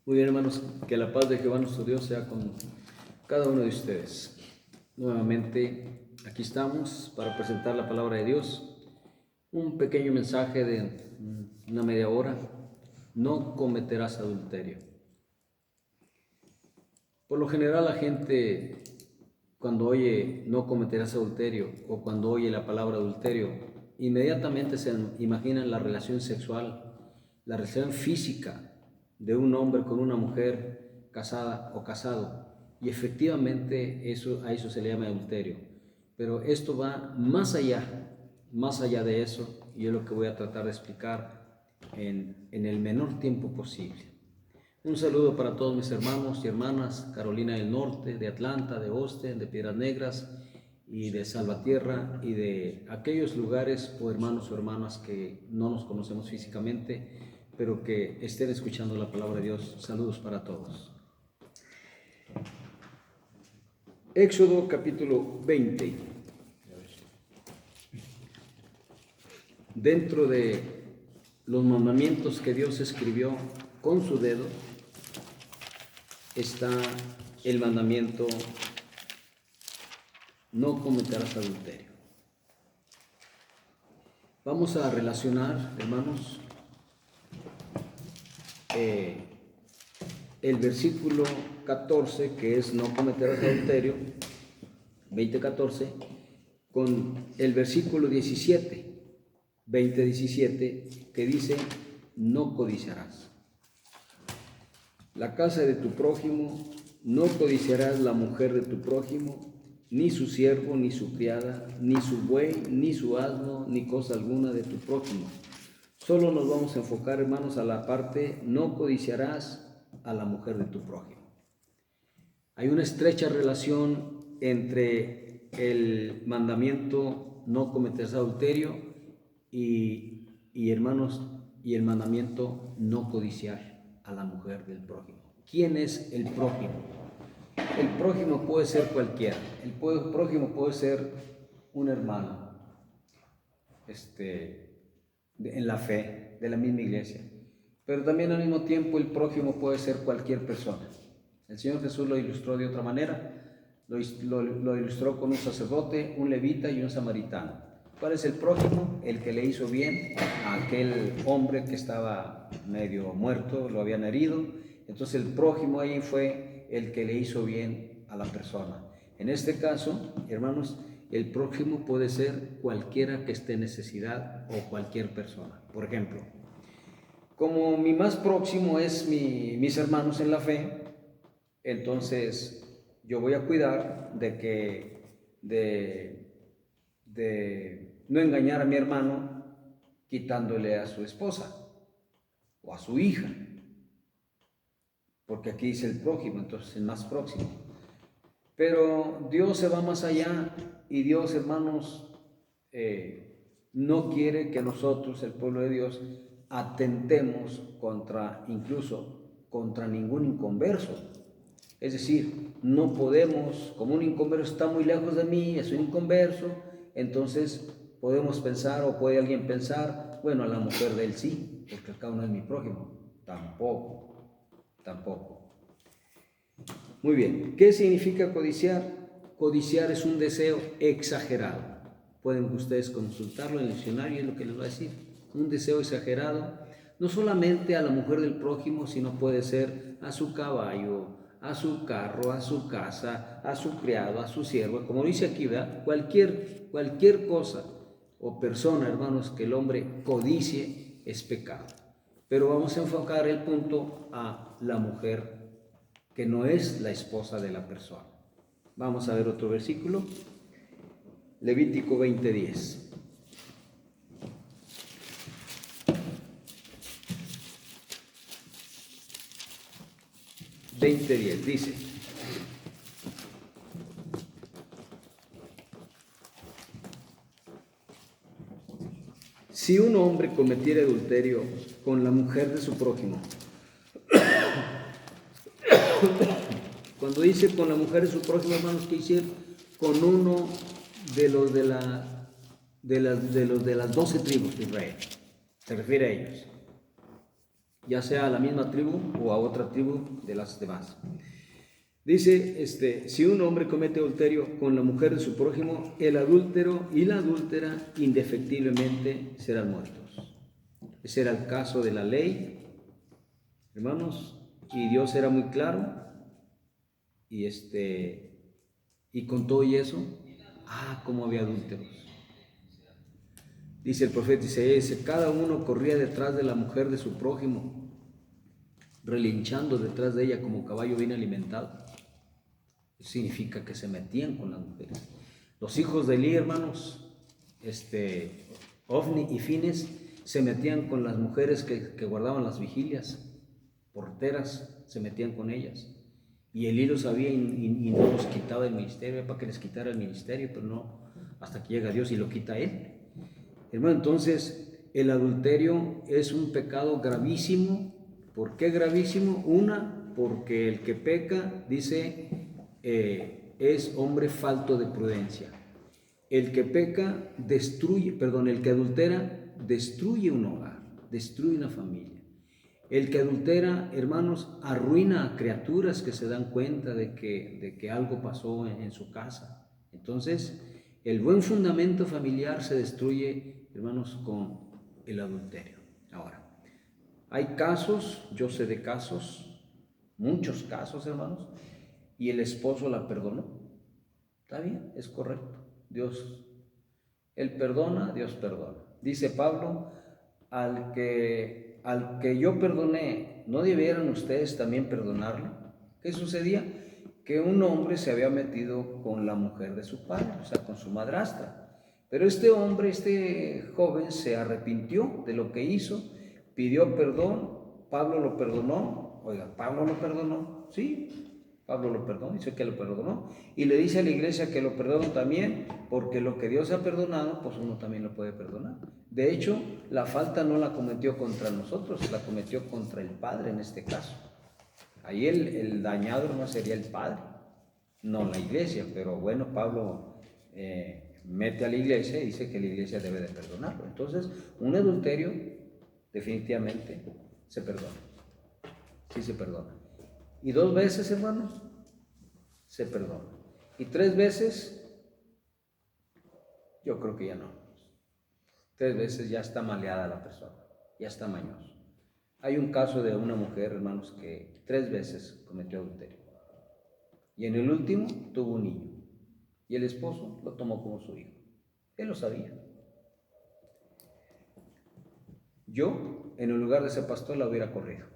Muy bien, hermanos, que la paz de Jehová nuestro Dios sea con cada uno de ustedes. Nuevamente, aquí estamos para presentar la palabra de Dios. Un pequeño mensaje de una media hora. No cometerás adulterio. Por lo general, la gente, cuando oye no cometerás adulterio o cuando oye la palabra adulterio, inmediatamente se imagina la relación sexual, la relación física de un hombre con una mujer casada o casado. Y efectivamente a eso se le llama adulterio. Pero esto va más allá de eso, y es lo que voy a tratar de explicar en el menor tiempo posible. Un saludo para todos mis hermanos y hermanas, Carolina del Norte, de Atlanta, de Austin, de Piedras Negras y de Salvatierra y de aquellos lugares o hermanos o hermanas que no nos conocemos físicamente, pero que estén escuchando la palabra de Dios. Saludos para todos. Éxodo capítulo 20. Dentro de los mandamientos que Dios escribió con su dedo, está el mandamiento: no cometerás adulterio. Vamos a relacionar, hermanos, el versículo 14, que es no cometerás adulterio, 20:14, con el versículo 17, 20:17, que dice: no codiciarás la casa de tu prójimo, no codiciarás la mujer de tu prójimo, ni su siervo, ni su criada, ni su buey, ni su asno, ni cosa alguna de tu prójimo. Solo nos vamos a enfocar, hermanos, a la parte: no codiciarás a la mujer de tu prójimo. Hay una estrecha relación entre el mandamiento no cometerás adulterio y hermanos, y el mandamiento no codiciar a la mujer del prójimo. ¿Quién es el prójimo? El prójimo puede ser cualquiera. El prójimo puede ser un hermano en la fe, de la misma iglesia. Pero también al mismo tiempo el prójimo puede ser cualquier persona. El Señor Jesús lo ilustró de otra manera. Lo ilustró con un sacerdote, un levita y un samaritano. ¿Cuál es el prójimo? El que le hizo bien a aquel hombre que estaba medio muerto, lo habían herido. Entonces el prójimo ahí fue el que le hizo bien a la persona. En este caso, hermanos, el prójimo puede ser cualquiera que esté en necesidad o cualquier persona. Por ejemplo, como mi más próximo es mis hermanos en la fe, entonces yo voy a cuidar de no engañar a mi hermano quitándole a su esposa o a su hija, porque aquí dice el prójimo, entonces el más próximo. Pero Dios se va más allá, y Dios, hermanos, no quiere que nosotros, el pueblo de Dios, atentemos incluso contra ningún inconverso. Es decir, no podemos, como un inconverso está muy lejos de mí, es un inconverso, entonces podemos pensar, o puede alguien pensar, bueno, a la mujer de él sí, porque acá no es mi prójimo. Tampoco. Muy bien, ¿qué significa codiciar? Codiciar es un deseo exagerado. Pueden ustedes consultarlo en el diccionario, es lo que les va a decir. Un deseo exagerado, no solamente a la mujer del prójimo, sino puede ser a su caballo, a su carro, a su casa, a su criado, a su siervo. Como dice aquí, ¿verdad? Cualquier cosa o persona, hermanos, que el hombre codicie es pecado. Pero vamos a enfocar el punto a la mujer que no es la esposa de la persona. Vamos a ver otro versículo. Levítico 20:10. Dice: si un hombre cometiera adulterio con la mujer de su prójimo, cuando dice con la mujer de su prójimo, hermanos, ¿qué dice? Con uno de los de las 12 tribus de Israel. Se refiere a ellos. ya sea a la misma tribu o a otra tribu de las demás. Dice, si un hombre comete adulterio con la mujer de su prójimo, el adúltero y la adúltera indefectiblemente serán muertos. Ese era el caso de la ley, hermanos, y Dios era muy claro, y con todo y eso, cómo había adúlteros. Dice el profeta Isaías, cada uno corría detrás de la mujer de su prójimo, relinchando detrás de ella como caballo bien alimentado. Eso significa que se metían con las mujeres. Los hijos de Elí, hermanos, Ofni y Fines, se metían con las mujeres que guardaban las vigilias, porteras, se metían con ellas. Y Elí lo sabía y no los quitaba del ministerio, para que les quitara el ministerio, pero no, hasta que llega Dios y lo quita él. Hermano, entonces el adulterio es un pecado gravísimo. ¿Por qué gravísimo? Porque el que peca, dice, es hombre falto de prudencia. El que peca el que adultera destruye un hogar, destruye una familia. El que adultera, hermanos, arruina a criaturas que se dan cuenta de que algo pasó en su casa. Entonces, el buen fundamento familiar se destruye, hermanos, con el adulterio. Ahora, hay casos, yo sé de casos, muchos casos, hermanos, y el esposo la perdonó. Está bien, es correcto. Él perdona, Dios perdona. Dice Pablo, al que yo perdoné, ¿no debieran ustedes también perdonarlo? ¿Qué sucedía? Que un hombre se había metido con la mujer de su padre, o sea, con su madrastra. Pero este joven, se arrepintió de lo que hizo, pidió perdón, Pablo lo perdonó. Oiga, ¿Pablo lo perdonó? Sí, Pablo lo perdonó, dice que lo perdonó, y le dice a la iglesia que lo perdonó también, porque lo que Dios ha perdonado, pues uno también lo puede perdonar. De hecho, la falta no la cometió contra nosotros, la cometió contra el Padre en este caso. Ahí el dañado no sería el Padre, no la iglesia, pero bueno, Pablo mete a la iglesia y dice que la iglesia debe de perdonarlo. Entonces, un adulterio definitivamente se perdona, sí se perdona. Y 2 veces, hermanos, se perdona. Y 3 veces, yo creo que ya no. 3 veces ya está maleada la persona, ya está mañoso. Hay un caso de una mujer, hermanos, que 3 veces cometió adulterio. Y en el último tuvo un niño. Y el esposo lo tomó como su hijo. Él lo sabía. Yo, en el lugar de ese pastor, la hubiera corrido.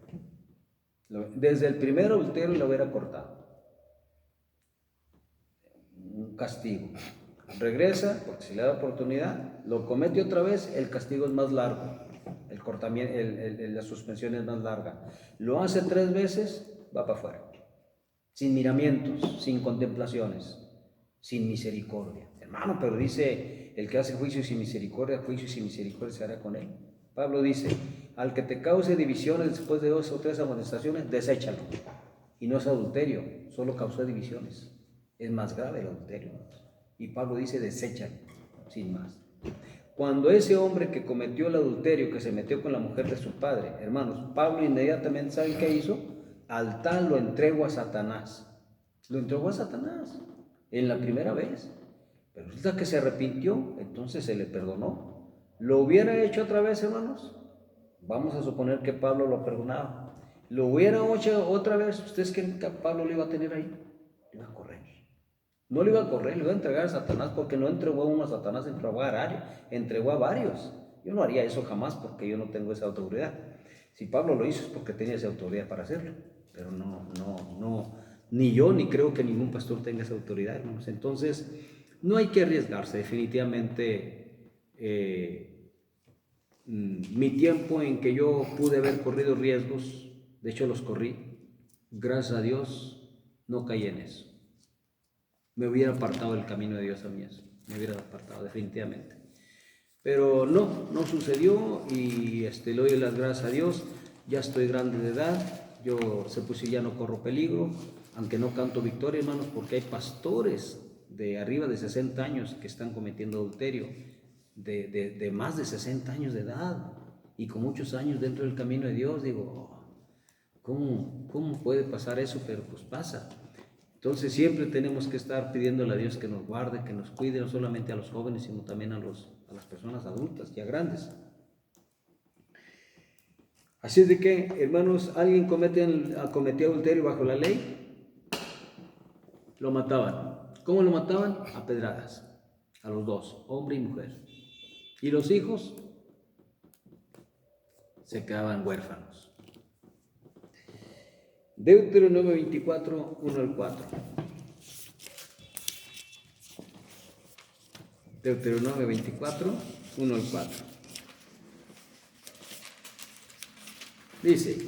Desde el primer adulterio la hubiera cortado. Un castigo. Regresa, porque si le da oportunidad, lo comete otra vez, el castigo es más largo, el cortamiento, la suspensión es más larga. Lo hace 3 veces, va para afuera, sin miramientos, sin contemplaciones, sin misericordia. Hermano, pero dice, el que hace juicio sin misericordia se hará con él. Pablo dice, al que te cause divisiones después de 2 o 3 amonestaciones, deséchalo. Y no es adulterio, solo causó divisiones. Es más grave el adulterio. Y Pablo dice, deséchalo, sin más. Cuando ese hombre que cometió el adulterio, que se metió con la mujer de su padre, hermanos, Pablo inmediatamente, ¿sabe qué hizo? Al tal lo entregó a Satanás. Lo entregó a Satanás en la primera vez. Pero resulta que se arrepintió, entonces se le perdonó. ¿Lo hubiera hecho otra vez, hermanos? Vamos a suponer que Pablo lo perdonaba. ¿Lo hubiera hecho otra vez? ¿Ustedes creen que Pablo lo iba a tener ahí? Lo iba a correr. No lo iba a correr, lo iba a entregar a Satanás, porque no entregó a uno a Satanás, entregó a varios. Yo no haría eso jamás porque yo no tengo esa autoridad. Si Pablo lo hizo es porque tenía esa autoridad para hacerlo. Pero no, ni yo ni creo que ningún pastor tenga esa autoridad, hermanos. Entonces, no hay que arriesgarse, definitivamente. Mi tiempo en que yo pude haber corrido riesgos, de hecho los corrí, gracias a Dios no caí en eso. Me hubiera apartado del camino de Dios a mí eso, me hubiera apartado definitivamente. Pero no sucedió y le doy las gracias a Dios. Ya estoy grande de edad, ya no corro peligro, aunque no canto victoria, hermanos, porque hay pastores de arriba de 60 años que están cometiendo adulterio, de más de 60 años de edad. y con muchos años dentro del camino de Dios, digo, ¿cómo puede pasar eso? Pero pues pasa. Entonces siempre tenemos que estar pidiéndole a Dios que nos guarde, que nos cuide, no solamente a los jóvenes, sino también a las personas adultas, ya grandes. Así es de que, hermanos, alguien cometía adulterio bajo la ley, lo mataban. ¿Cómo lo mataban? A pedradas, a los dos, hombre y mujer. Y los hijos se quedaban huérfanos. Deuteronomio 24, 1 al 4. Deuteronomio 24, 1 al 4. Dice,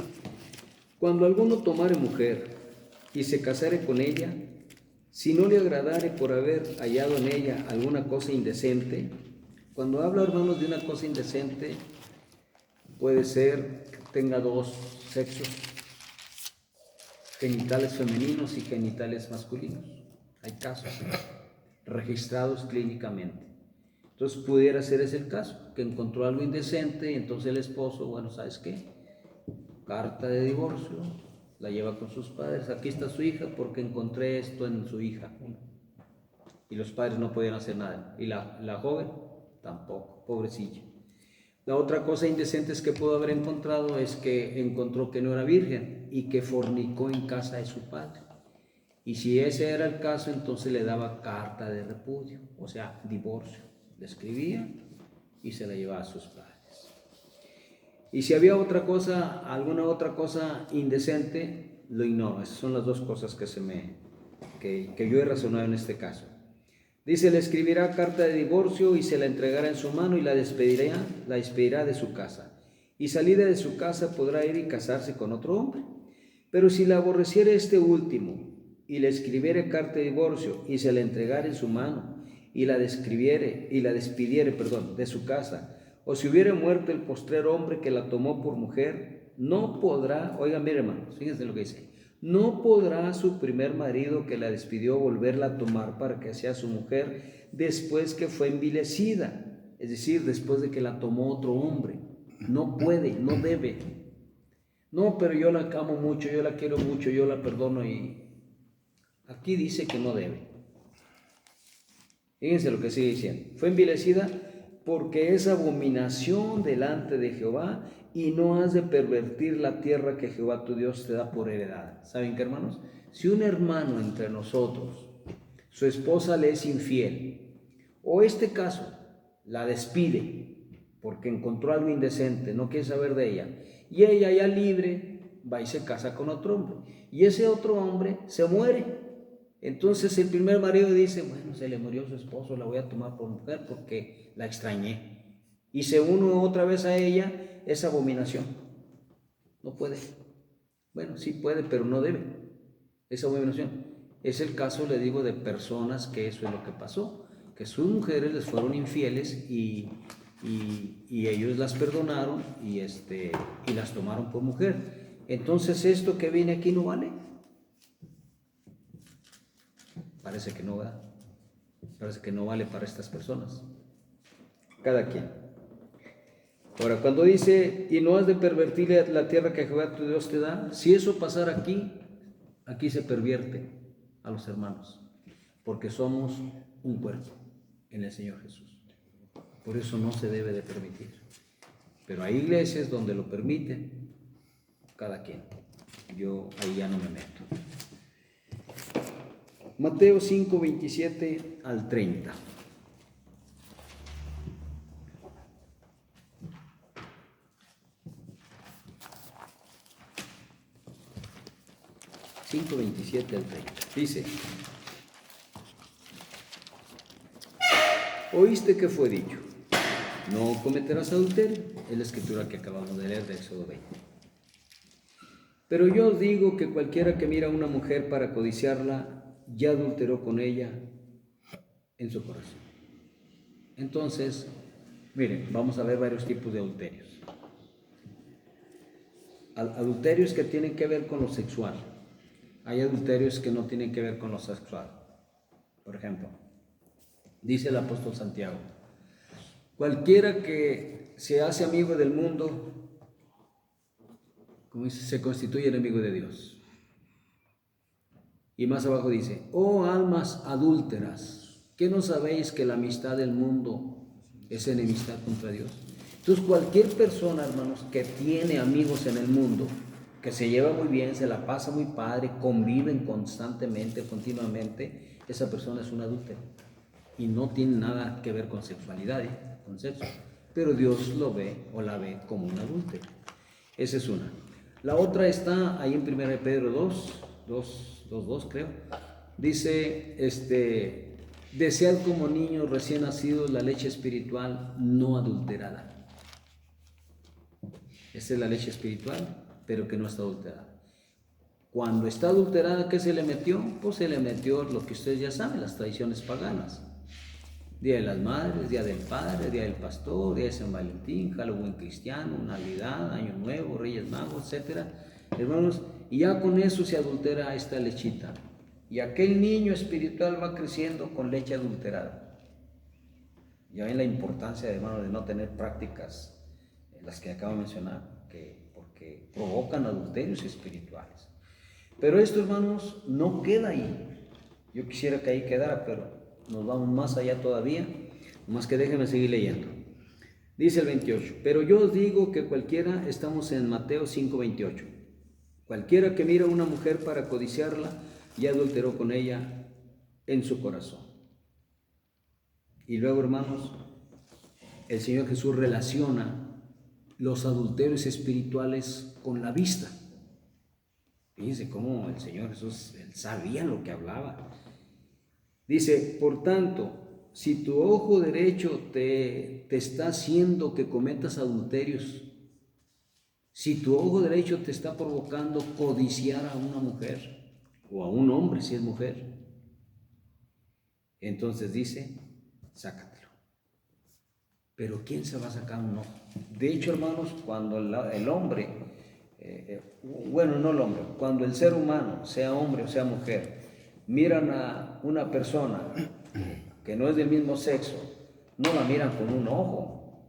cuando alguno tomare mujer y se casare con ella, si no le agradare por haber hallado en ella alguna cosa indecente, cuando habla, hermanos, de una cosa indecente, puede ser que tenga dos sexos, genitales femeninos y genitales masculinos. Hay casos registrados clínicamente. Entonces pudiera ser ese el caso, que encontró algo indecente y entonces el esposo, bueno, ¿sabes qué? Carta de divorcio, la lleva con sus padres, aquí está su hija porque encontré esto en su hija. Y los padres no podían hacer nada. Y la joven tampoco, pobrecilla. La otra cosa indecente que pudo haber encontrado es que encontró que no era virgen y que fornicó en casa de su padre. Y si ese era el caso, entonces le daba carta de repudio, o sea, divorcio. Le escribía y se la llevaba a sus padres. Y si había otra cosa, alguna otra cosa indecente, lo ignoro. Esas son las dos cosas que yo he razonado en este caso. Dice, le escribirá carta de divorcio y se la entregará en su mano y la despedirá de su casa. Y salida de su casa podrá ir y casarse con otro hombre. Pero si la aborreciere este último y le escribiere carta de divorcio y se la entregara en su mano y la despidiere de su casa, o si hubiera muerto el postrer hombre que la tomó por mujer, no podrá, oigan bien hermanos, fíjense lo que dice, no podrá su primer marido que la despidió volverla a tomar para que sea su mujer después que fue envilecida, es decir, después de que la tomó otro hombre. No puede, no debe. No, pero yo la amo mucho, yo la quiero mucho, yo la perdono y aquí dice que no debe. Fíjense lo que sigue diciendo. Fue envilecida porque es abominación delante de Jehová y no has de pervertir la tierra que Jehová tu Dios te da por heredad. ¿Saben qué, hermanos? Si un hermano entre nosotros, su esposa le es infiel, o este caso, la despide porque encontró algo indecente, no quiere saber de ella, y ella ya libre va y se casa con otro hombre, y ese otro hombre se muere. Entonces el primer marido dice, bueno, se le murió su esposo, la voy a tomar por mujer porque la extrañé. Y se une otra vez a ella, es abominación. No puede. Bueno, sí puede, pero no debe. Es abominación. Es el caso, le digo, de personas que eso es lo que pasó, que sus mujeres les fueron infieles y ellos las perdonaron y las tomaron por mujer. Entonces esto que viene aquí no vale. Parece que no, ¿verdad? Parece que no vale para estas personas. Cada quien. Ahora, cuando dice, y no has de pervertir la tierra que Jehová tu Dios te da, si eso pasara aquí se pervierte a los hermanos, porque somos un cuerpo en el Señor Jesús. Por eso no se debe de permitir. Pero hay iglesias donde lo permiten, cada quien. Yo ahí ya no me meto. Mateo 5, 27 al 30. Cinco, 27 al 30. Dice, oíste que fue dicho, no cometerás adulterio. Es la escritura que acabamos de leer de Éxodo 20. Pero yo os digo que cualquiera que mira a una mujer para codiciarla, ya adulteró con ella en su corazón. Entonces, miren, vamos a ver varios tipos de adulterios. Adulterios que tienen que ver con lo sexual. Hay adulterios que no tienen que ver con lo sexual. Por ejemplo, dice el apóstol Santiago, Cualquiera que se hace amigo del mundo, como dice, se constituye enemigo de Dios. Y más abajo dice, oh almas adúlteras, ¿qué no sabéis que la amistad del mundo es enemistad contra Dios? Entonces cualquier persona, hermanos, que tiene amigos en el mundo, que se lleva muy bien, se la pasa muy padre, conviven constantemente, continuamente, esa persona es un adúltero. Y no tiene nada que ver con sexualidad, con sexo. Pero Dios lo ve o la ve como un adúltero. Esa es una. La otra está ahí en 1 Pedro 2 creo. Dice, desead como niños recién nacidos la leche espiritual no adulterada. Esa es la leche espiritual, pero que no está adulterada. Cuando está adulterada, ¿qué se le metió? Pues se le metió lo que ustedes ya saben, las tradiciones paganas. Día de las Madres, Día del Padre, Día del Pastor, Día de San Valentín, Halloween cristiano, Navidad, Año Nuevo, Reyes Magos, etc. Hermanos, y ya con eso se adultera esta lechita. Y aquel niño espiritual va creciendo con leche adulterada. Ya ven la importancia, hermanos, de no tener prácticas, las que acabo de mencionar, porque provocan adulterios espirituales. Pero esto, hermanos, no queda ahí. Yo quisiera que ahí quedara, pero nos vamos más allá todavía, más que déjenme seguir leyendo. Dice el 28, pero yo os digo que cualquiera, estamos en Mateo 5:28, cualquiera que mira a una mujer para codiciarla, ya adulteró con ella en su corazón. Y luego, hermanos, el Señor Jesús relaciona los adulterios espirituales con la vista. Fíjense cómo el Señor Jesús, él sabía lo que hablaba. Dice, por tanto, si tu ojo derecho te está haciendo que cometas adulterios, si tu ojo derecho te está provocando codiciar a una mujer, o a un hombre si es mujer, entonces dice, sácatelo. Pero ¿quién se va a sacar un ojo? De hecho, hermanos, cuando el hombre, no el hombre, cuando el ser humano, sea hombre o sea mujer, miran a una persona que no es del mismo sexo, no la miran con un ojo,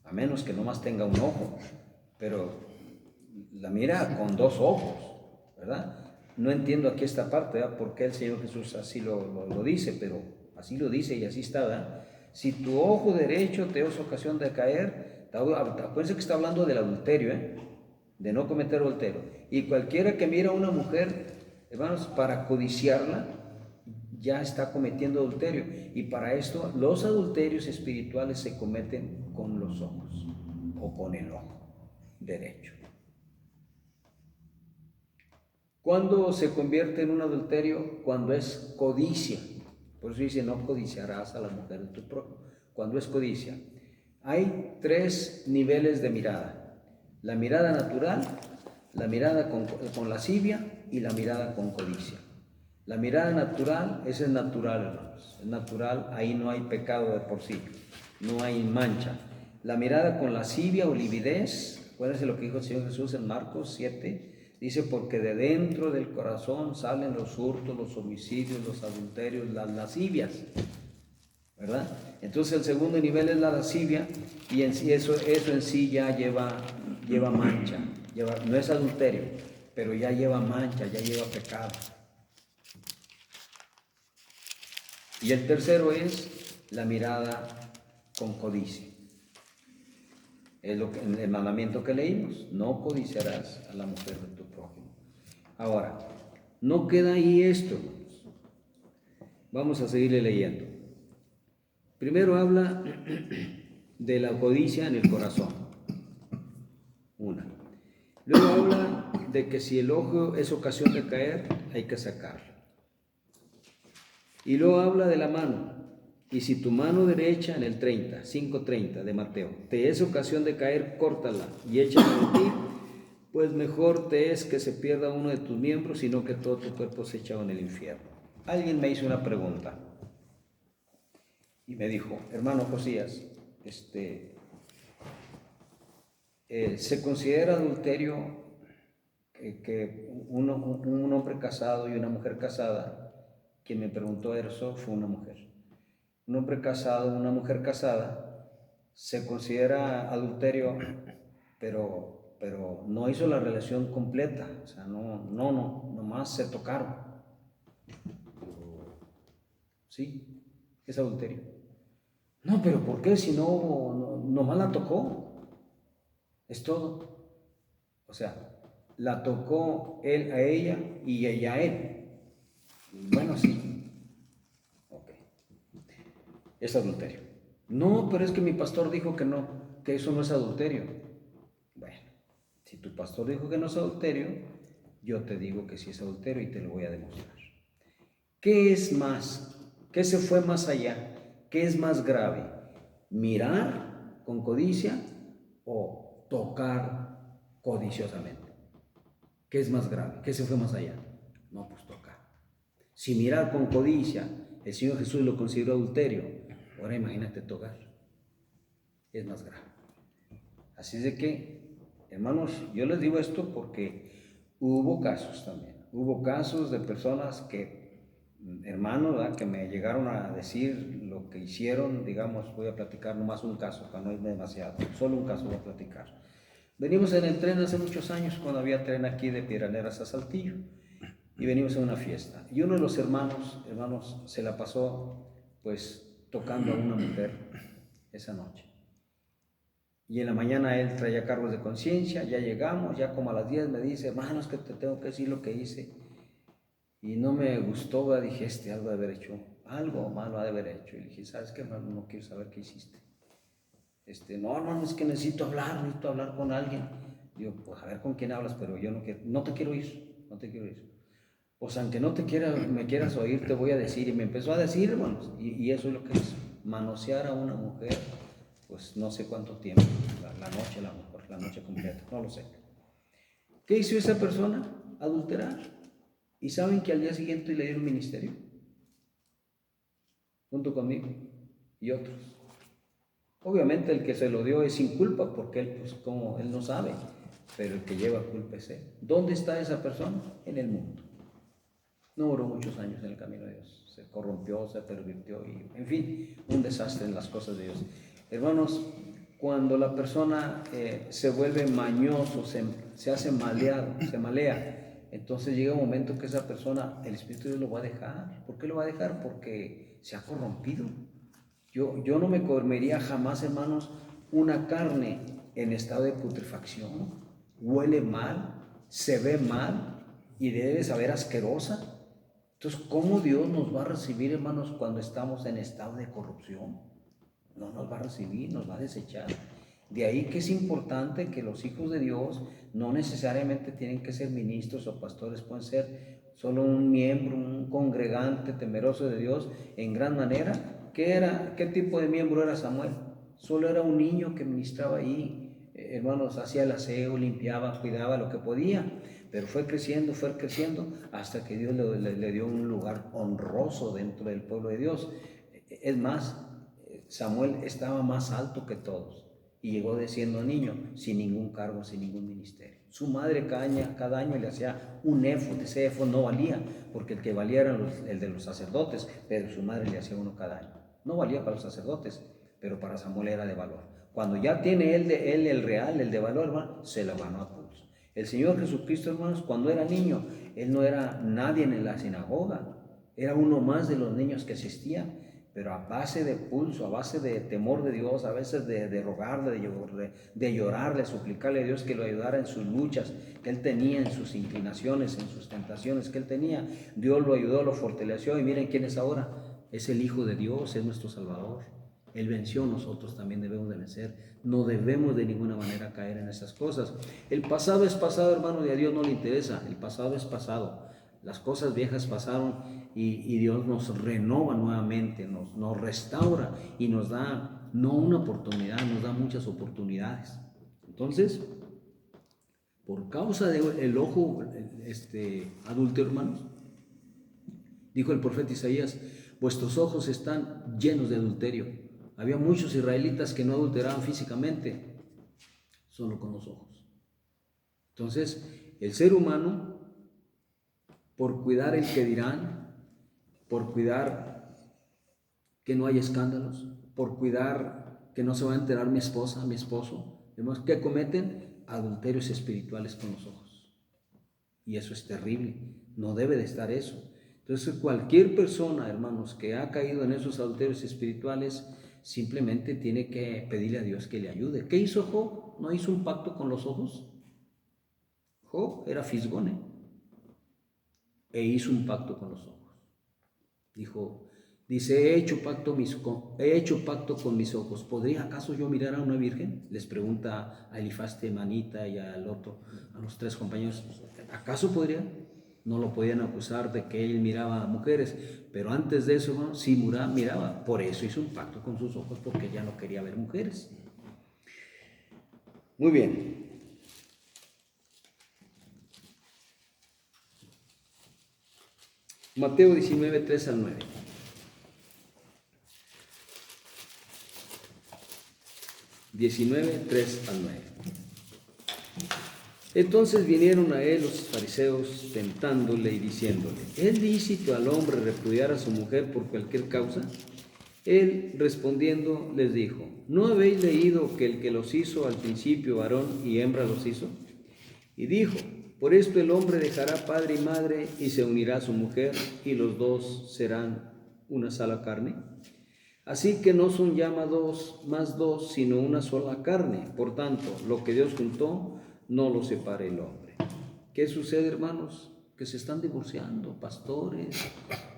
a menos que nomás tenga un ojo, pero la mira con dos ojos, ¿verdad? No entiendo aquí esta parte, ¿verdad? Por qué el Señor Jesús así lo dice, pero así lo dice y así está, ¿verdad? Si tu ojo derecho te es ocasión de caer, acuérdense que está hablando del adulterio, de no cometer adulterio. Y cualquiera que mira a una mujer, hermanos, para codiciarla, ya está cometiendo adulterio. Y para esto, los adulterios espirituales se cometen con los ojos o con el ojo derecho. ¿Cuándo se convierte en un adulterio? Cuando es codicia. Por eso dice, no codiciarás a la mujer de tu prójimo. Cuando es codicia. Hay 3 niveles de mirada. La mirada natural, la mirada con lascivia y la mirada con codicia. La mirada natural, esa es natural, hermanos. Es natural, ahí no hay pecado de por sí, no hay mancha. La mirada con lascivia o lividez, acuérdense lo que dijo el Señor Jesús en Marcos 7, dice, porque de dentro del corazón salen los hurtos, los homicidios, los adulterios, las lascivias, ¿verdad? Entonces el segundo nivel es la lascivia y en sí eso en sí ya lleva mancha, no es adulterio, pero ya lleva mancha, ya lleva pecado. Y el tercero es la mirada con codicia. Es el mandamiento que leímos, no codiciarás a la mujer de tu prójimo. Ahora, no queda ahí esto. Vamos a seguirle leyendo. Primero habla de la codicia en el corazón. Una. Luego habla de que si el ojo es ocasión de caer, hay que sacarlo. Y luego habla de la mano. Y si tu mano derecha, en el 5:30 de Mateo, te es ocasión de caer, córtala y échala de ti, pues mejor te es que se pierda uno de tus miembros, sino que todo tu cuerpo se echa en el infierno. Alguien me hizo una pregunta y me dijo, hermano Josías, ¿se considera adulterio que un hombre casado y una mujer casada? Quien me preguntó eso fue una mujer. Un hombre casado, una mujer casada, se considera adulterio, pero no hizo la relación completa, o sea, nomás se tocaron. Sí, es adulterio. No, pero ¿por qué? Si nomás la tocó, es todo. O sea, la tocó él a ella y ella a él. Bueno, sí, ok, es adulterio. No, pero es que mi pastor dijo que no, que eso no es adulterio. Bueno, si tu pastor dijo que no es adulterio, yo te digo que sí es adulterio y te lo voy a demostrar. ¿Qué es más? ¿Qué se fue más allá? ¿Qué es más grave? ¿Mirar con codicia o tocar codiciosamente? ¿Qué es más grave? ¿Qué se fue más allá? No, pues tocar. Si mirar con codicia, el Señor Jesús lo consideró adulterio, ahora imagínate tocar. Es más grave. Así de que, hermanos, yo les digo esto porque hubo casos también. Hubo casos de personas que, hermanos, ¿verdad?, que me llegaron a decir lo que hicieron. Digamos, voy a platicar nomás un caso, para no irme demasiado. Solo un caso voy a platicar. Venimos en el tren hace muchos años, cuando había tren aquí de Piedras a Saltillo, y venimos a una fiesta. Y uno de los hermanos, se la pasó pues tocando a una mujer esa noche. Y en la mañana él traía cargos de conciencia, ya llegamos, ya como a las 10 me dice, hermano, es que te tengo que decir lo que hice. Y no me gustó, ¿verdad? Dije, algo de haber hecho, algo malo ha de haber hecho. Y le dije, ¿sabes qué, hermano? No quiero saber qué hiciste. No, hermano, es que necesito hablar con alguien. Digo, pues a ver con quién hablas, pero yo no quiero, no te quiero ir. Pues aunque no me quieras oír, te voy a decir. Y me empezó a decir, hermanos, y eso es lo que es manosear a una mujer, pues no sé cuánto tiempo, la noche, la noche completa, no lo sé. ¿Qué hizo esa persona? Adulterar. ¿Y saben que al día siguiente le dieron ministerio? Junto conmigo y otros. Obviamente el que se lo dio es sin culpa, porque él, pues como él no sabe, pero el que lleva culpa es él. ¿Dónde está esa persona? En el mundo. No duró muchos años en el camino de Dios. Se corrompió, se pervirtió y, en fin, un desastre en las cosas de Dios. Hermanos, cuando la persona se vuelve mañoso, se hace maleado, se malea, entonces llega un momento que esa persona, el Espíritu de Dios lo va a dejar. ¿Por qué lo va a dejar? Porque se ha corrompido. Yo no me comería jamás, hermanos, una carne en estado de putrefacción. Huele mal, se ve mal y debe saber asquerosa. Entonces, ¿cómo Dios nos va a recibir, hermanos, cuando estamos en estado de corrupción? No nos va a recibir, nos va a desechar. De ahí que es importante que los hijos de Dios no necesariamente tienen que ser ministros o pastores, pueden ser solo un miembro, un congregante temeroso de Dios en gran manera. ¿Qué tipo de miembro era Samuel? Solo era un niño que ministraba ahí, hermanos, hacía el aseo, limpiaba, cuidaba lo que podía, pero fue creciendo hasta que Dios le dio un lugar honroso dentro del pueblo de Dios. Es más, Samuel estaba más alto que todos y llegó de siendo niño, sin ningún cargo, sin ningún ministerio. Su madre cada año le hacía un éfod. Ese éfod no valía, porque el que valía era el de los sacerdotes, pero su madre le hacía uno cada año. No valía para los sacerdotes, pero para Samuel era de valor. Cuando ya tiene él el real, el de valor, hermano, se lo ganó a pulso. El Señor Jesucristo, hermanos, cuando era niño, él no era nadie en la sinagoga, era uno más de los niños que asistían, pero a base de pulso, a base de temor de Dios, a veces de rogarle, de llorarle, suplicarle a Dios que lo ayudara en sus luchas que él tenía, en sus inclinaciones, en sus tentaciones que él tenía. Dios lo ayudó, lo fortaleció y miren quién es ahora. Es el Hijo de Dios, es nuestro Salvador. Él venció, nosotros también debemos de vencer. No debemos de ninguna manera caer en esas cosas. El pasado es pasado, hermano, y a Dios no le interesa. El pasado es pasado. Las cosas viejas pasaron y Dios nos renova nuevamente, nos restaura y nos da no una oportunidad, nos da muchas oportunidades. Entonces, por causa del ojo adúltero, hermanos, dijo el profeta Isaías, vuestros ojos están llenos de adulterio. Había muchos israelitas que no adulteraban físicamente, solo con los ojos. Entonces, el ser humano, por cuidar el que dirán, por cuidar que no haya escándalos, por cuidar que no se va a enterar mi esposa, mi esposo, hermanos, que cometen adulterios espirituales con los ojos. Y eso es terrible, no debe de estar eso. Entonces cualquier persona, hermanos, que ha caído en esos adulterios espirituales, simplemente tiene que pedirle a Dios que le ayude. ¿Qué hizo Job? ¿No hizo un pacto con los ojos? Job era fisgón, e hizo un pacto con los ojos. Dice, he hecho pacto con mis ojos. ¿Podría acaso yo mirar a una virgen? Les pregunta a Elifaz Temanita y al otro, a los tres compañeros. ¿Acaso podría? No lo podían acusar de que él miraba a mujeres, pero antes de eso, hermano, sí miraba. Por eso hizo un pacto con sus ojos, porque ya no quería ver mujeres. Muy bien. Mateo 19, 3 al 9. Entonces vinieron a él los fariseos tentándole y diciéndole, ¿es lícito al hombre repudiar a su mujer por cualquier causa? Él respondiendo les dijo, ¿no habéis leído que el que los hizo al principio varón y hembra los hizo? Y dijo, por esto el hombre dejará padre y madre y se unirá a su mujer y los dos serán una sola carne. Así que no son ya más dos, sino una sola carne. Por tanto, lo que Dios juntó, no lo separe el hombre. ¿Qué sucede, hermanos? Que se están divorciando pastores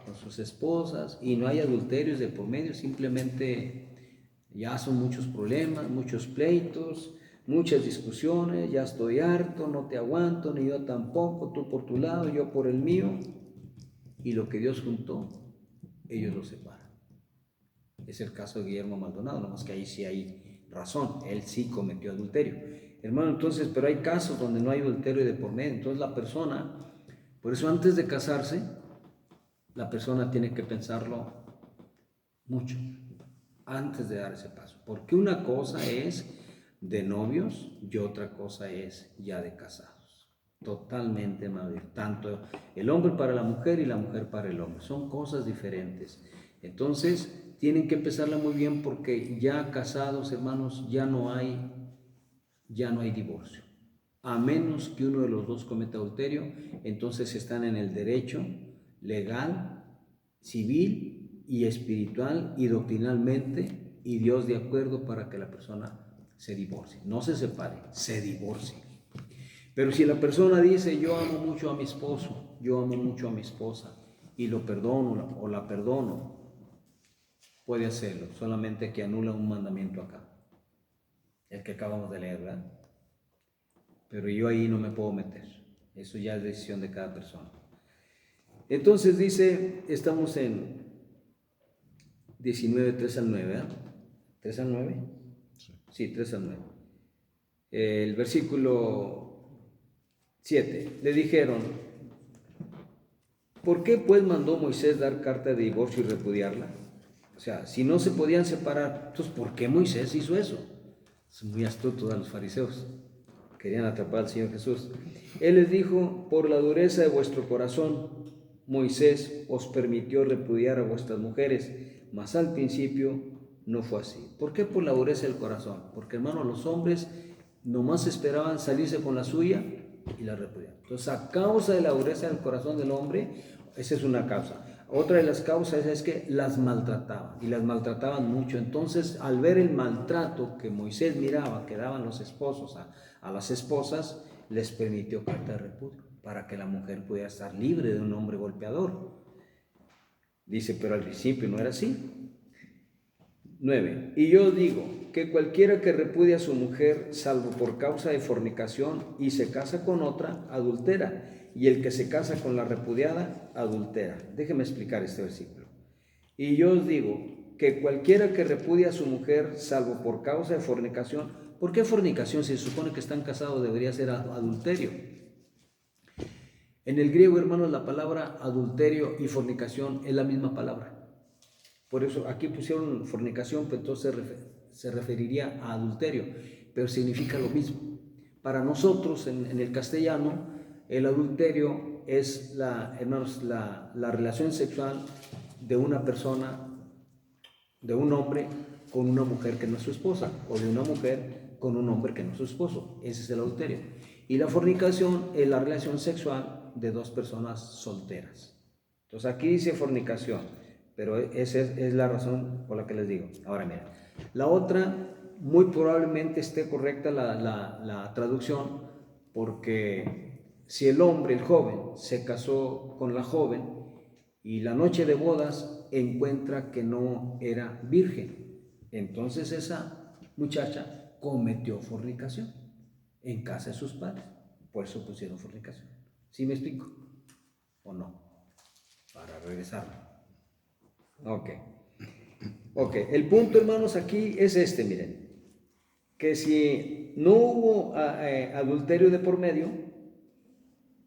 con sus esposas y no hay adulterios de por medio, simplemente ya son muchos problemas, muchos pleitos, muchas discusiones, ya estoy harto, no te aguanto, ni yo tampoco, tú por tu lado, yo por el mío. Y lo que Dios juntó, ellos lo separan. Es el caso de Guillermo Maldonado, nomás que ahí sí hay razón, él sí cometió adulterio. Hermano, entonces, pero hay casos donde no hay adulterio de por medio, entonces la persona, por eso antes de casarse, la persona tiene que pensarlo mucho, antes de dar ese paso, porque una cosa es de novios y otra cosa es ya de casados, totalmente madre, tanto el hombre para la mujer y la mujer para el hombre, son cosas diferentes. Entonces, tienen que empezarla muy bien porque ya casados, hermanos, ya no hay divorcio. A menos que uno de los dos cometa adulterio, entonces están en el derecho legal, civil y espiritual y doctrinalmente, y Dios de acuerdo para que la persona se divorcie. No se separe, se divorcie. Pero si la persona dice, yo amo mucho a mi esposo, yo amo mucho a mi esposa, y lo perdono o la perdono, puede hacerlo, solamente que anula un mandamiento acá, el que acabamos de leer, ¿verdad? Pero yo ahí no me puedo meter, eso ya es decisión de cada persona. Entonces dice, estamos en 19, 3 al 9, ¿verdad? ¿3 al 9? Sí, 3 al 9. El versículo 7, le dijeron, ¿por qué pues mandó Moisés dar carta de divorcio y repudiarla? O sea, si no se podían separar, entonces ¿por qué Moisés hizo eso? Es muy astuto a los fariseos. Querían atrapar al Señor Jesús. Él les dijo, por la dureza de vuestro corazón, Moisés os permitió repudiar a vuestras mujeres, mas al principio no fue así. ¿Por qué por la dureza del corazón? Porque, hermano, los hombres nomás esperaban salirse con la suya y la repudiaban. Entonces, a causa de la dureza del corazón del hombre, esa es una causa. Otra de las causas es que las maltrataban y las maltrataban mucho. Entonces, al ver el maltrato que Moisés miraba que daban los esposos a las esposas, les permitió carta de repudio para que la mujer pudiera estar libre de un hombre golpeador. Dice, pero al principio no era así. 9. Y yo digo que cualquiera que repudia a su mujer, salvo por causa de fornicación, y se casa con otra, adultera. Y el que se casa con la repudiada, adultera. Déjeme explicar este versículo. Y yo os digo que cualquiera que repudia a su mujer, salvo por causa de fornicación, ¿por qué fornicación? Si se supone que están casados, debería ser adulterio. En el griego, hermanos, la palabra adulterio y fornicación es la misma palabra. Por eso aquí pusieron fornicación, pero entonces se referiría a adulterio, pero significa lo mismo. Para nosotros, en el castellano, el adulterio es hermanos, la relación sexual de una persona, de un hombre, con una mujer que no es su esposa, o de una mujer con un hombre que no es su esposo. Ese es el adulterio. Y la fornicación es la relación sexual de dos personas solteras. Entonces aquí dice fornicación, pero esa es la razón por la que les digo. Ahora mira, la otra, muy probablemente esté correcta la traducción, porque si el hombre, el joven, se casó con la joven y la noche de bodas encuentra que no era virgen, entonces esa muchacha cometió fornicación en casa de sus padres. Por eso pusieron fornicación. ¿Sí me explico? ¿O no? Para regresar. Ok. Ok. El punto, hermanos, aquí es este, miren. Que si no hubo adulterio de por medio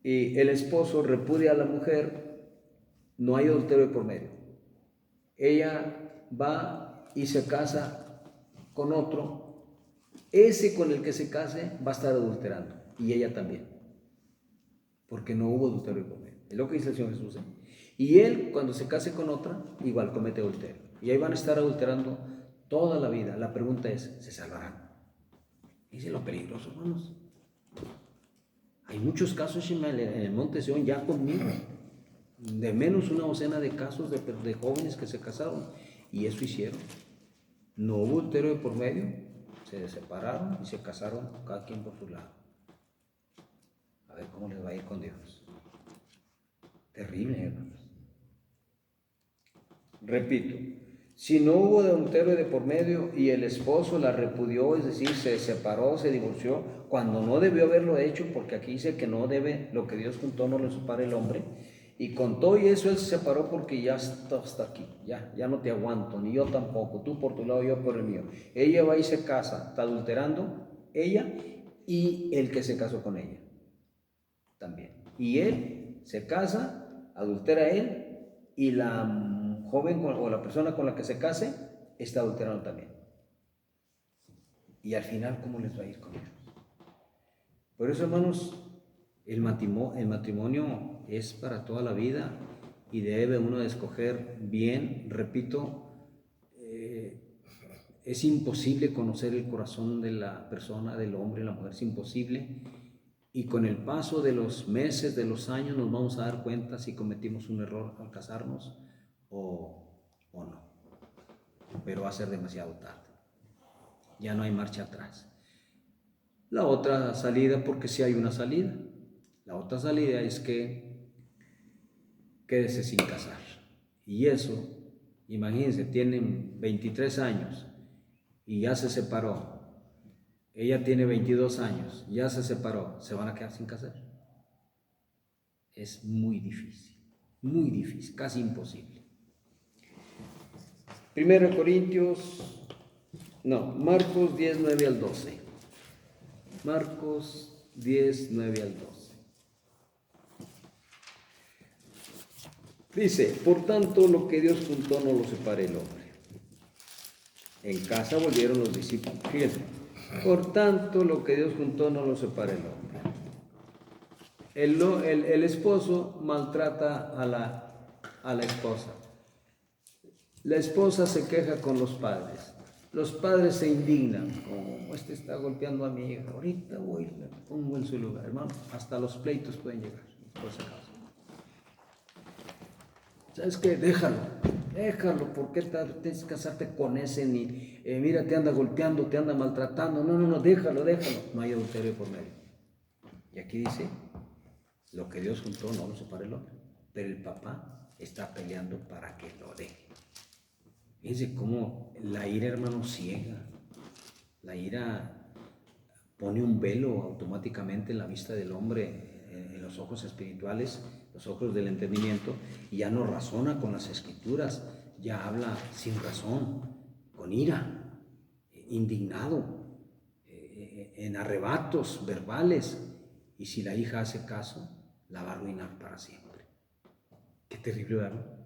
y el esposo repudia a la mujer, no hay adulterio de por medio. Ella va y se casa con otro. Ese con el que se case va a estar adulterando. Y ella también. Porque no hubo adulterio de por medio. Es lo que dice el Señor Jesús. Y él, cuando se case con otra, igual comete adulterio. Y ahí van a estar adulterando toda la vida. La pregunta es, ¿se salvarán? Ese es lo peligroso, hermanos. Hay muchos casos en el Monte Sion ya conmigo. De menos una docena de casos de jóvenes que se casaron. Y eso hicieron. No hubo adulterio de por medio. Se separaron y se casaron cada quien por su lado. A ver cómo les va a ir con Dios. Terrible, hermanos. Repito, si no hubo adulterio de por medio y el esposo la repudió, es decir, se separó, se divorció, cuando no debió haberlo hecho, porque aquí dice que no debe, lo que Dios juntó no lo separa el hombre, y con todo y eso él se separó porque ya está hasta aquí, ya no te aguanto, ni yo tampoco, tú por tu lado, yo por el mío. Ella va y se casa, está adulterando, ella y el que se casó con ella, también. Y él se casa, adultera él, y la joven o la persona con la que se case está adulterando también. Y al final, ¿cómo les va a ir con ellos? Por eso, hermanos, el matrimonio es para toda la vida y debe uno de escoger bien. Repito, es imposible conocer el corazón de la persona, del hombre, la mujer, es imposible. Y con el paso de los meses, de los años, nos vamos a dar cuenta si cometimos un error al casarnos o no. Pero va a ser demasiado tarde. Ya no hay marcha atrás. La otra salida, porque sí hay una salida. La otra salida es que quédese sin casar. Y eso, imagínense, tienen 23 años y ya se separó. Ella tiene 22 años, ya se separó, se van a quedar sin casar. Es muy difícil, casi imposible. Marcos 10, 9 al 12. Marcos 10, 9 al 12. Dice, por tanto, lo que Dios juntó no lo separe el hombre. En casa volvieron los discípulos. Fíjense, por tanto, lo que Dios juntó no lo separe el hombre. El esposo maltrata a la esposa. La esposa se queja con los padres. Los padres se indignan. Como este está golpeando a mi hija. Ahorita voy, le pongo en su lugar. Hermano, hasta los pleitos pueden llegar por esa causa. ¿Sabes qué? Déjalo, ¿por qué tienes que casarte con ese? Mira, te anda golpeando, te anda maltratando. No, déjalo. No hay adulterio por medio. Y aquí dice, lo que Dios juntó no lo separa el hombre. Pero el papá está peleando para que lo deje. Fíjense cómo la ira, hermano, ciega. La ira pone un velo automáticamente en la vista del hombre, en los ojos espirituales, los ojos del entendimiento, y ya no razona con las escrituras, ya habla sin razón, con ira, indignado, en arrebatos verbales, y si la hija hace caso, la va a arruinar para siempre. Qué terrible, ¿verdad?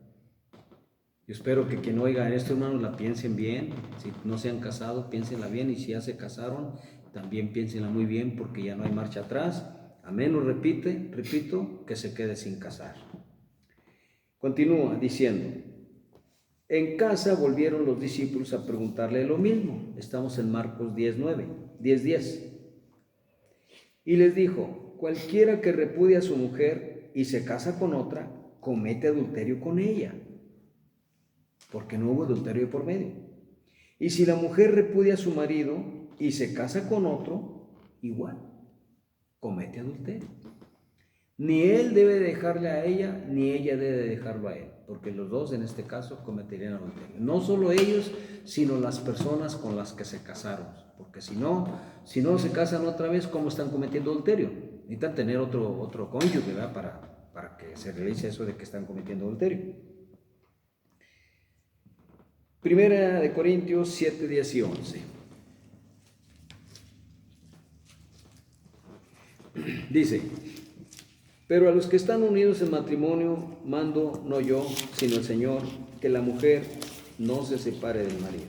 Yo espero que quien oiga esto, hermanos, la piensen bien. Si no se han casado, piénsenla bien, y si ya se casaron, también piénsenla muy bien, porque ya no hay marcha atrás. A menos, repito, que se quede sin casar. Continúa diciendo, En casa volvieron los discípulos a preguntarle lo mismo. Estamos en Marcos 10:10. Y les dijo: cualquiera que repudia a su mujer y se casa con otra, comete adulterio con ella, porque no hubo adulterio por medio. Y si la mujer repudia a su marido y se casa con otro, igual, comete adulterio. Ni él debe dejarle a ella, ni ella debe dejarlo a él, porque los dos en este caso cometerían adulterio. No solo ellos, sino las personas con las que se casaron, porque si no se casan otra vez, ¿cómo están cometiendo adulterio? Necesitan tener otro cónyuge, ¿verdad? Para que se realice eso de que están cometiendo adulterio. Primera de Corintios 7:10 y 11. Dice: pero a los que están unidos en matrimonio mando no yo, sino el Señor, que la mujer no se separe del marido.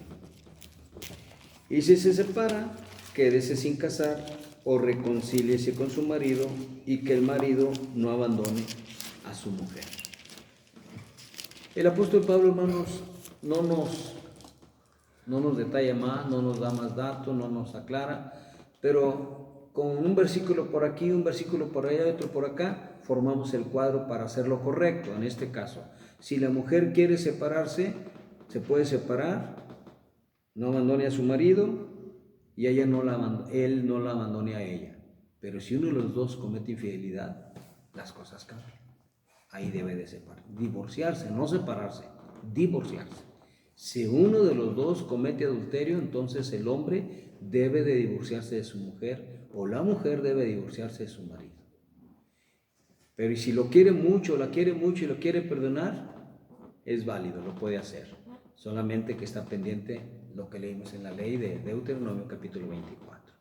Y si se separa, quédese sin casar o reconcíliese con su marido, y que el marido no abandone a su mujer. El apóstol Pablo, hermanos, no nos detalla más, no nos da más datos, no nos aclara, pero con un versículo por aquí, un versículo por allá, otro por acá, formamos el cuadro para hacerlo correcto. En este caso, si la mujer quiere separarse, se puede separar, no abandone a su marido y él no la abandone a ella. Pero si uno de los dos comete infidelidad, las cosas cambian. Ahí debe de separar, divorciarse, no separarse, divorciarse. Si uno de los dos comete adulterio, entonces el hombre debe de divorciarse de su mujer, o la mujer debe divorciarse de su marido. Pero si lo quiere mucho, la quiere mucho y lo quiere perdonar, es válido, lo puede hacer. Solamente que está pendiente lo que leímos en la ley de Deuteronomio capítulo 24.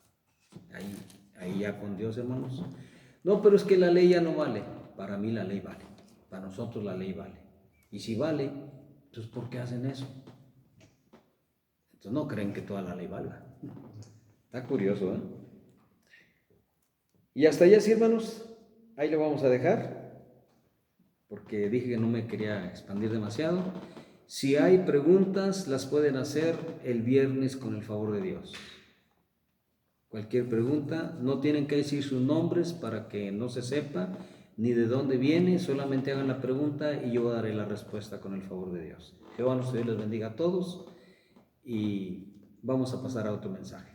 Ahí ya con Dios, hermanos. No, pero es que la ley ya no vale. Para mí la ley vale. Para nosotros la ley vale. Y si vale, entonces ¿por qué hacen eso? Entonces no creen que toda la ley valga. Está curioso, ¿eh? Y hasta allá, sí, hermanos. Ahí lo vamos a dejar, porque dije que no me quería expandir demasiado. Si hay preguntas, las pueden hacer el viernes con el favor de Dios. Cualquier pregunta, no tienen que decir sus nombres para que no se sepa ni de dónde viene, solamente hagan la pregunta y yo daré la respuesta con el favor de Dios. Jehová nos les bendiga a todos y vamos a pasar a otro mensaje.